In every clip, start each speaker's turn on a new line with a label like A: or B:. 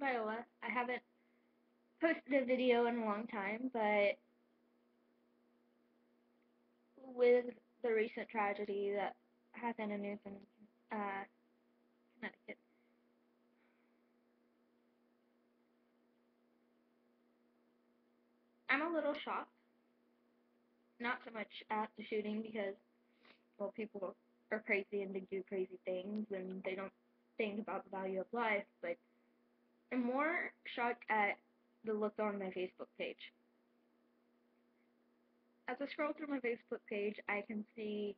A: Viola. I haven't posted a video in a long time, but with the recent tragedy that happened in Newton, uh, Connecticut, I'm a little shocked. Not so much at the shooting because, well, people are crazy and they do crazy things and they don't think about the value of life, but I'm more shocked at the look on my Facebook page. As I scroll through my Facebook page, I can see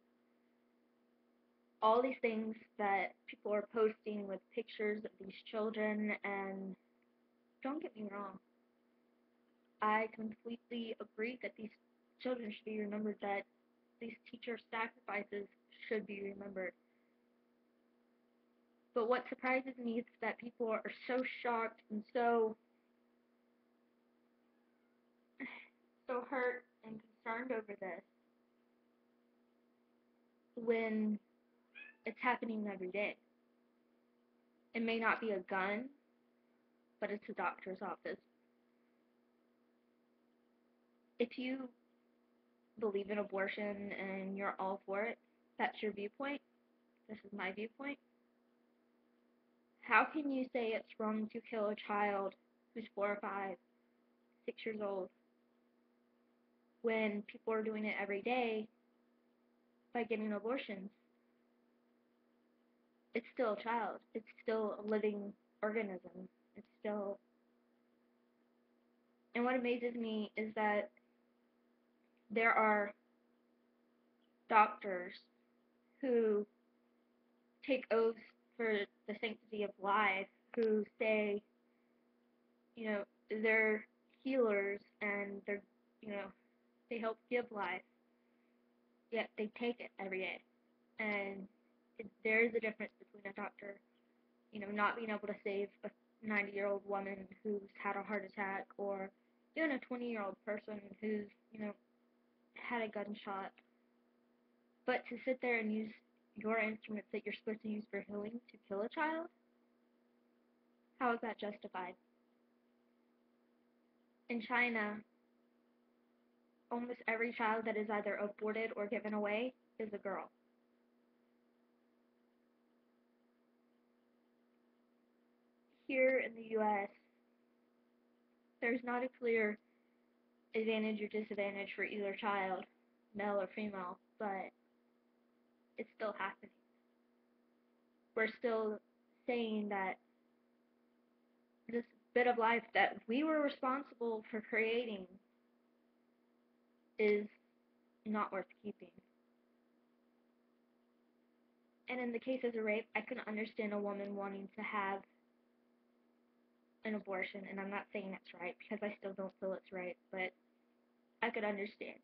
A: all these things that people are posting with pictures of these children, and don't get me wrong, I completely agree that these children should be remembered, that these teacher sacrifices should be remembered. But what surprises me is that people are so shocked and so hurt and concerned over this when it's happening every day. It may not be a gun, but it's a doctor's office. If you believe in abortion and you're all for it, that's your viewpoint. This is my viewpoint. How can you say it's wrong to kill a child who's 4 or 5, 6 years old, when people are doing it every day by getting abortions? It's still a child. It's still a living organism. It's still. And what amazes me is that there are doctors who take oaths for the sanctity of life, who say, you know, they're healers and you know, they help give life, yet they take it every day. And there is a difference between a doctor, not being able to save a 90-year-old woman who's had a heart attack, or even a 20-year-old person who's, had a gunshot. But to sit there and use your instruments that you're supposed to use for healing to kill a child, how is that justified? In China, almost every child that is either aborted or given away is a girl. Here in the US, there's not a clear advantage or disadvantage for either child, male or female, but it's still happening. We're still saying that this bit of life that we were responsible for creating is not worth keeping. And in the case of rape, I can understand a woman wanting to have an abortion, and I'm not saying that's right because I still don't feel it's right, but I could understand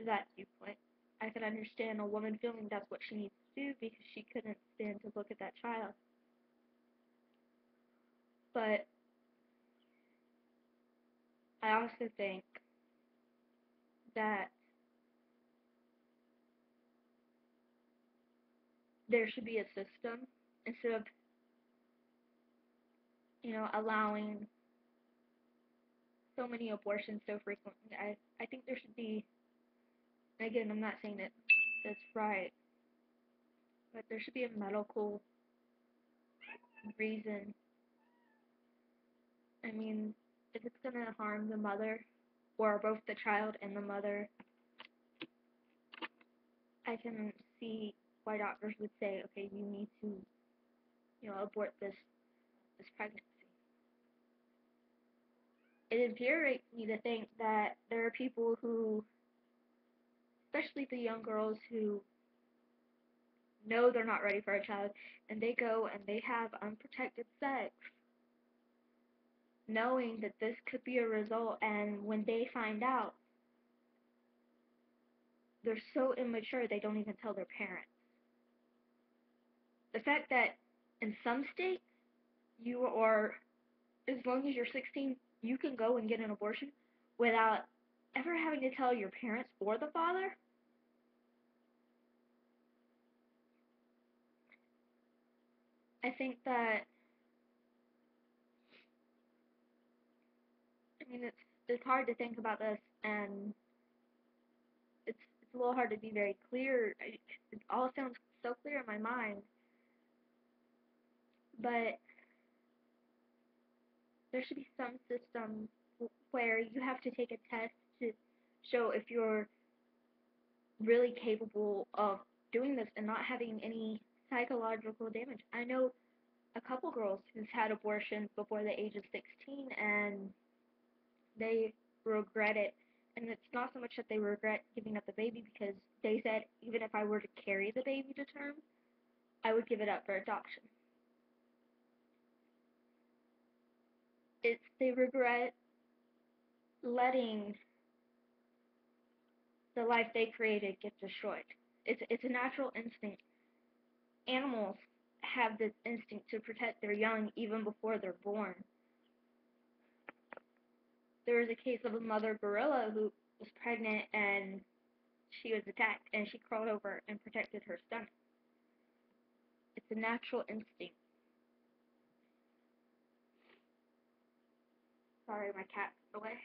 A: that viewpoint. I could understand a woman feeling that's what she needs to do because she couldn't stand to look at that child. But I also think that there should be a system instead of, allowing so many abortions so frequently. I think there should be, again, I'm not saying that that's right, but there should be a medical reason. I mean, if it's going to harm the mother, or both the child and the mother, I can see why doctors would say, okay, you need to, abort this pregnancy. It infuriates me to think that there are people who, especially the young girls who know they're not ready for a child, and they go and they have unprotected sex, knowing that this could be a result, and when they find out, they're so immature they don't even tell their parents. The fact that in some states, you are, as long as you're 16, you can go and get an abortion without ever having to tell your parents or the father. I think that I mean, it's hard to think about this, and it's a little hard to be very clear. It all sounds so clear in my mind, but there should be some system where you have to take a test to show if you're really capable of doing this and not having any psychological damage. I know a couple girls who's had abortions before the age of 16, and they regret it. And it's not so much that they regret giving up the baby, because they said even if I were to carry the baby to term, I would give it up for adoption. It's they regret letting the life they created get destroyed. It's a natural instinct. Animals have this instinct to protect their young even before they're born. There was a case of a mother gorilla who was pregnant and she was attacked, and she crawled over and protected her stomach. It's a natural instinct. Sorry, my cat's away.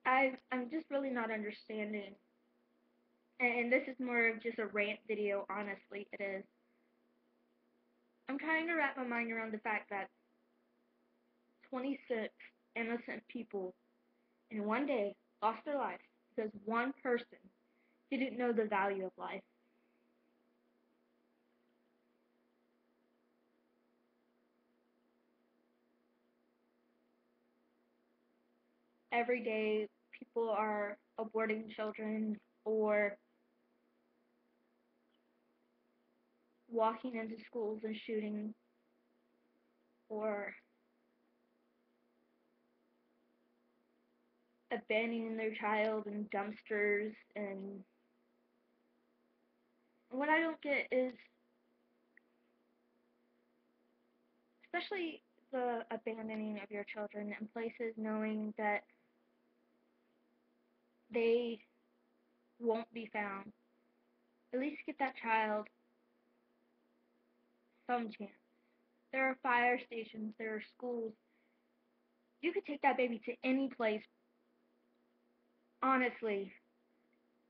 A: I'm just really not understanding, and this is more of just a rant video. Honestly, it is. I'm trying to wrap my mind around the fact that 26 innocent people in one day lost their lives because one person didn't know the value of life. Every day, people are aborting children or walking into schools and shooting, or abandoning their child in dumpsters. And what I don't get is, especially the abandoning of your children in places knowing that they won't be found. At least give that child some chance. There are fire stations, there are schools. You could take that baby to any place. Honestly,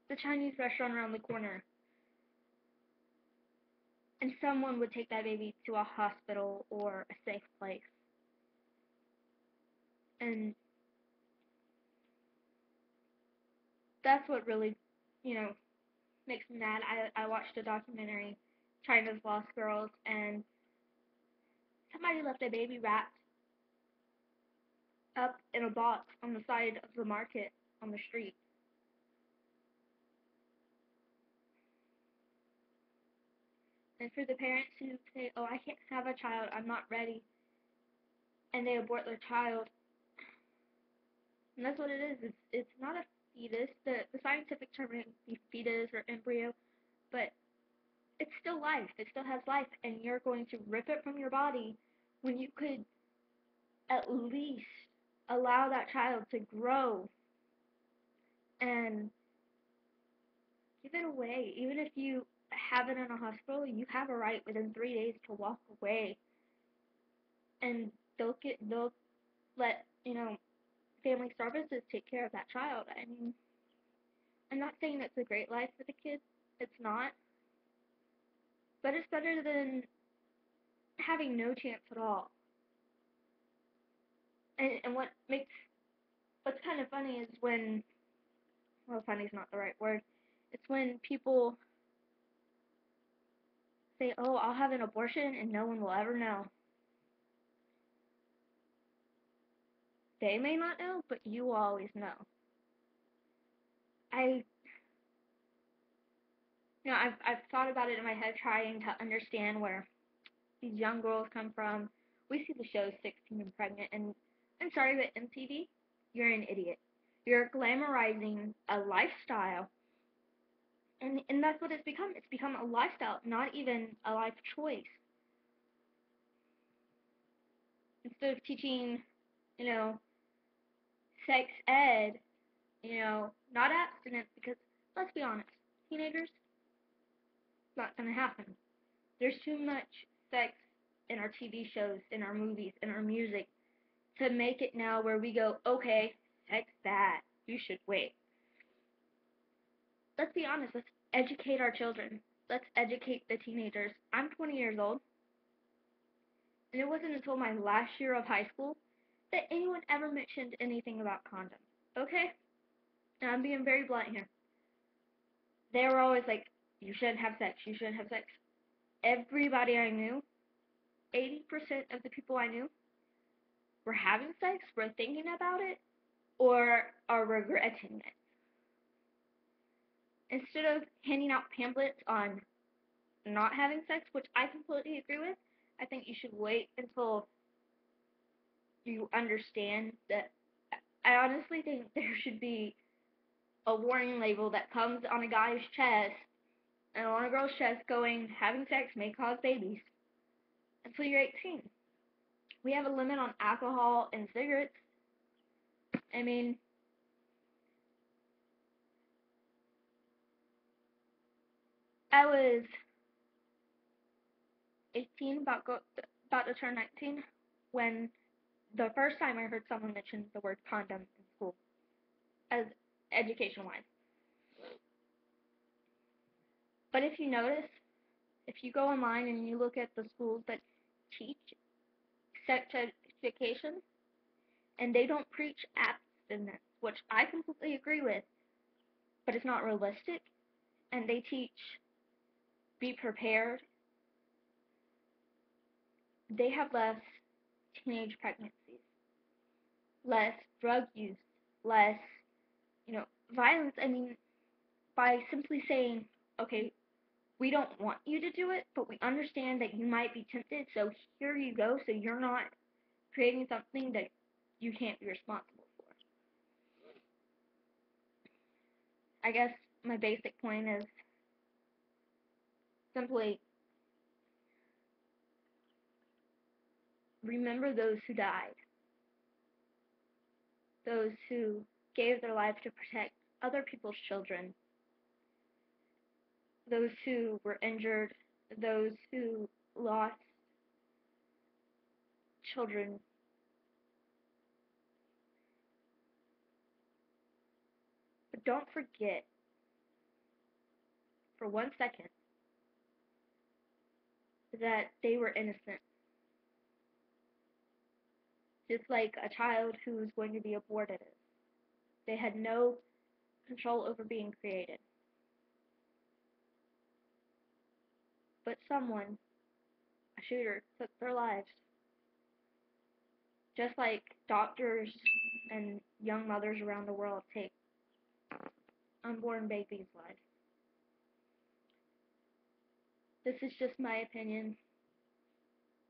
A: the Chinese restaurant around the corner, and someone would take that baby to a hospital or a safe place. And that's what really, you know, makes me mad. I watched a documentary, China's Lost Girls, and somebody left a baby wrapped up in a box on the side of the market on the street. And for the parents who say, "Oh, I can't have a child, I'm not ready," and they abort their child, and that's what it is. It's not a fetus. The scientific term would be fetus or embryo, but it's still life. It still has life, and you're going to rip it from your body when you could at least allow that child to grow and give it away. Even if you have it in a hospital, you have a right within 3 days to walk away, and they'll let family services take care of that child. I mean, I'm not saying it's a great life for the kids. It's not, but it's better than having no chance at all. And what's kind of funny is when, well, funny is not the right word. It's when people say, "Oh, I'll have an abortion and no one will ever know." They may not know, but you will always know. I, I've thought about it in my head, trying to understand where these young girls come from. We see the show 16 and Pregnant, and I'm sorry, but MTV, you're an idiot. You're glamorizing a lifestyle, and that's what it's become. It's become a lifestyle, not even a life choice. Instead of teaching, you know, sex ed, not abstinence, because let's be honest, teenagers, it's not gonna happen. There's too much sex in our TV shows, in our movies, in our music. to make it now where we go, okay, sex bad, you should wait. Let's be honest, let's educate our children. Let's educate the teenagers. I'm 20 years old, and it wasn't until my last year of high school that anyone ever mentioned anything about condoms. Okay? And I'm being very blunt here. They were always like, you shouldn't have sex, you shouldn't have sex. Everybody I knew, 80% of the people I knew, were having sex, were thinking about it, or are regretting it. Instead of handing out pamphlets on not having sex, which I completely agree with, I think you should wait until you understand that. I honestly think there should be a warning label that comes on a guy's chest and on a girl's chest going, having sex may cause babies until you're 18. We have a limit on alcohol and cigarettes. I mean, I was 18, about to turn 19, when the first time I heard someone mention the word condom in school, as education-wise. But if you notice, if you go online and you look at the schools that teach sex education, and they don't preach abstinence, which I completely agree with, but it's not realistic, and they teach be prepared, they have less teenage pregnancies, less drug use, less, violence. I mean, by simply saying, okay, we don't want you to do it, but we understand that you might be tempted, so here you go, so you're not creating something that you can't be responsible for. I guess my basic point is simply remember those who died, those who gave their lives to protect other people's children, those who were injured, those who lost children. But don't forget for 1 second that they were innocent. Just like a child who's going to be aborted is. They had no control over being created. But someone, a shooter, took their lives. Just like doctors and young mothers around the world take unborn babies' lives. This is just my opinion.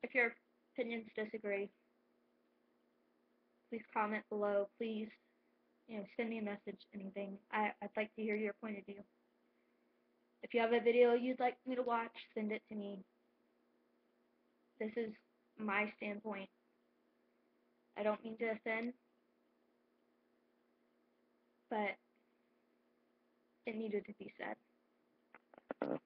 A: If your opinions disagree, please comment below. Please, send me a message, anything. I'd like to hear your point of view. If you have a video you'd like me to watch, send it to me. This is my standpoint. I don't mean to offend, but it needed to be said.